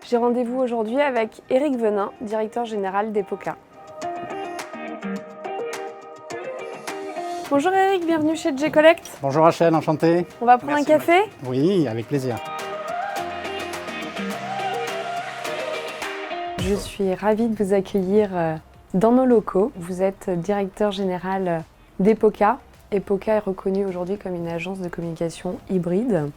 J'ai rendez-vous aujourd'hui avec Éric Venin, directeur général d'Epoca. Bonjour Éric, bienvenue chez J-Collect. Bonjour Rachel, enchanté. On va prendre un café? Oui, avec plaisir. Je suis ravie de vous accueillir dans nos locaux. Vous êtes directeur général d'Epoca. Epoca est reconnue aujourd'hui comme une agence de communication hybride,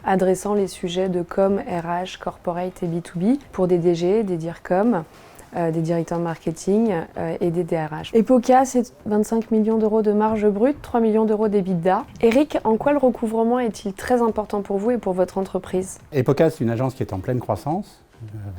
adressant les sujets de com, RH, corporate et B2B pour des DG, des DIRCOM, des directeurs marketing et des DRH. Epoca, c'est 25 millions d'euros de marge brute, 3 millions d'euros d'EBITDA. Éric, en quoi le recouvrement est-il très important pour vous et pour votre entreprise? Epoca, c'est une agence qui est en pleine croissance.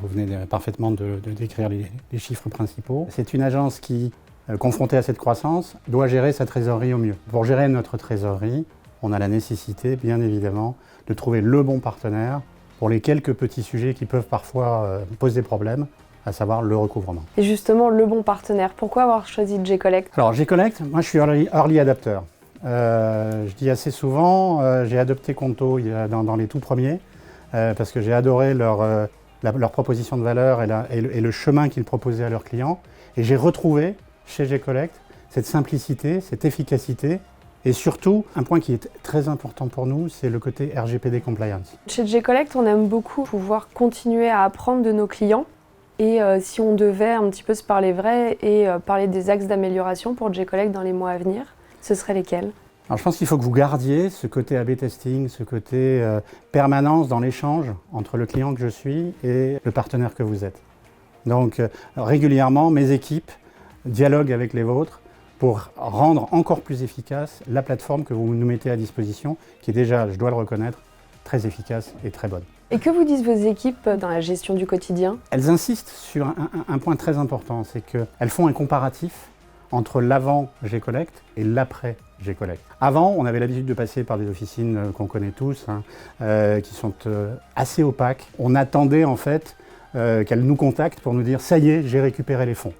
Vous venez parfaitement de décrire les chiffres principaux. C'est une agence qui, confrontée à cette croissance, doit gérer sa trésorerie au mieux. Pour gérer notre trésorerie, on a la nécessité, bien évidemment, de trouver le bon partenaire pour les quelques petits sujets qui peuvent parfois poser problème, à savoir le recouvrement. Et justement, le bon partenaire, pourquoi avoir choisi J-Collect? Alors, J-Collect, moi je suis early adapter. Je dis assez souvent, j'ai adopté Conto dans les tout premiers, parce que j'ai adoré leur proposition de valeur et le chemin qu'ils proposaient à leurs clients. Et j'ai retrouvé chez J-Collect cette simplicité, cette efficacité et surtout, un point qui est très important pour nous, c'est le côté RGPD compliance. Chez J-Collect, on aime beaucoup pouvoir continuer à apprendre de nos clients. Et si on devait un petit peu se parler vrai et parler des axes d'amélioration pour J-Collect dans les mois à venir, ce seraient lesquels? Alors je pense qu'il faut que vous gardiez ce côté A/B testing, ce côté permanence dans l'échange entre le client que je suis et le partenaire que vous êtes. Donc régulièrement, mes équipes dialoguent avec les vôtres pour rendre encore plus efficace la plateforme que vous nous mettez à disposition, qui est déjà, je dois le reconnaître, très efficace et très bonne. Et que vous disent vos équipes dans la gestion du quotidien? Elles insistent sur un point très important, c'est qu'elles font un comparatif entre l'avant J-Collect et l'après J-Collect. Avant, on avait l'habitude de passer par des officines qu'on connaît tous, qui sont assez opaques. On attendait en fait qu'elles nous contactent pour nous dire « ça y est, j'ai récupéré les fonds ».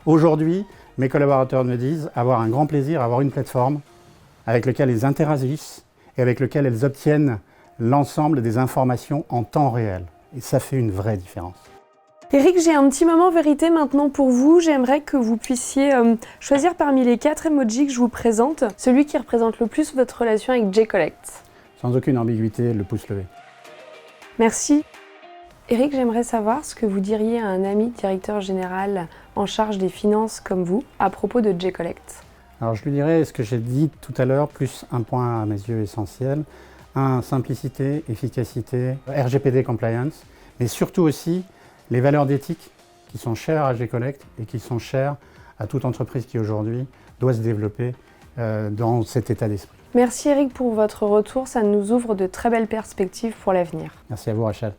Aujourd'hui, mes collaborateurs me disent avoir un grand plaisir à avoir une plateforme avec laquelle ils interagissent et avec laquelle elles obtiennent l'ensemble des informations en temps réel. Et ça fait une vraie différence. Éric, j'ai un petit moment vérité maintenant pour vous. J'aimerais que vous puissiez choisir parmi les 4 emojis que je vous présente, celui qui représente le plus votre relation avec J-Collect. Sans aucune ambiguïté, le pouce levé. Merci. Éric, j'aimerais savoir ce que vous diriez à un ami directeur général en charge des finances comme vous à propos de J-Collect. Alors je lui dirais ce que j'ai dit tout à l'heure, plus un point à mes yeux essentiel. Simplicité, efficacité, RGPD compliance, mais surtout aussi les valeurs d'éthique qui sont chères à J-Collect et qui sont chères à toute entreprise qui aujourd'hui doit se développer dans cet état d'esprit. Merci Éric pour votre retour, ça nous ouvre de très belles perspectives pour l'avenir. Merci à vous Rachel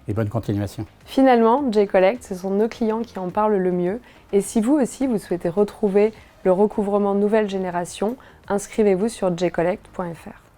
et bonne continuation. Finalement, J-Collect, ce sont nos clients qui en parlent le mieux et si vous aussi vous souhaitez retrouver le recouvrement nouvelle génération, inscrivez-vous sur jcollect.fr.